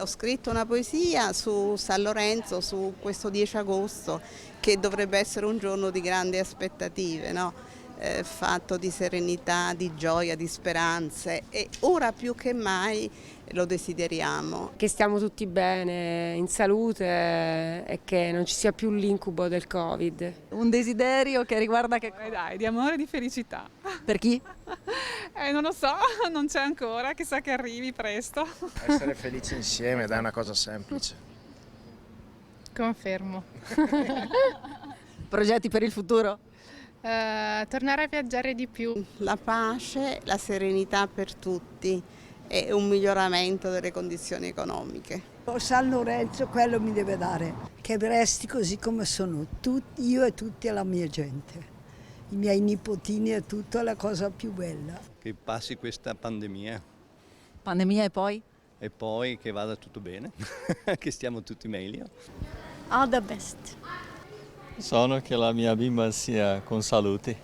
Ho scritto una poesia su San Lorenzo, su questo 10 agosto, che dovrebbe essere un giorno di grandi aspettative, no? Fatto di serenità, di gioia, di speranze e ora più che mai lo desideriamo. Che stiamo tutti bene, in salute e che non ci sia più l'incubo del Covid. Un desiderio che riguarda che Dai, di amore e di felicità. per chi? Non lo so, non c'è ancora, chissà che arrivi presto. Essere felici insieme, dai, è una cosa semplice. Confermo. Progetti per il futuro? Tornare a viaggiare di più. La pace, la serenità per tutti e un miglioramento delle condizioni economiche. San Lorenzo quello mi deve dare, che resti così come sono, io e tutta la mia gente, i miei nipotini e tutto è la cosa più bella. Che passi questa pandemia Pandemia e poi che vada tutto bene, che stiamo tutti meglio. All the best. Sono che la mia bimba sia con salute.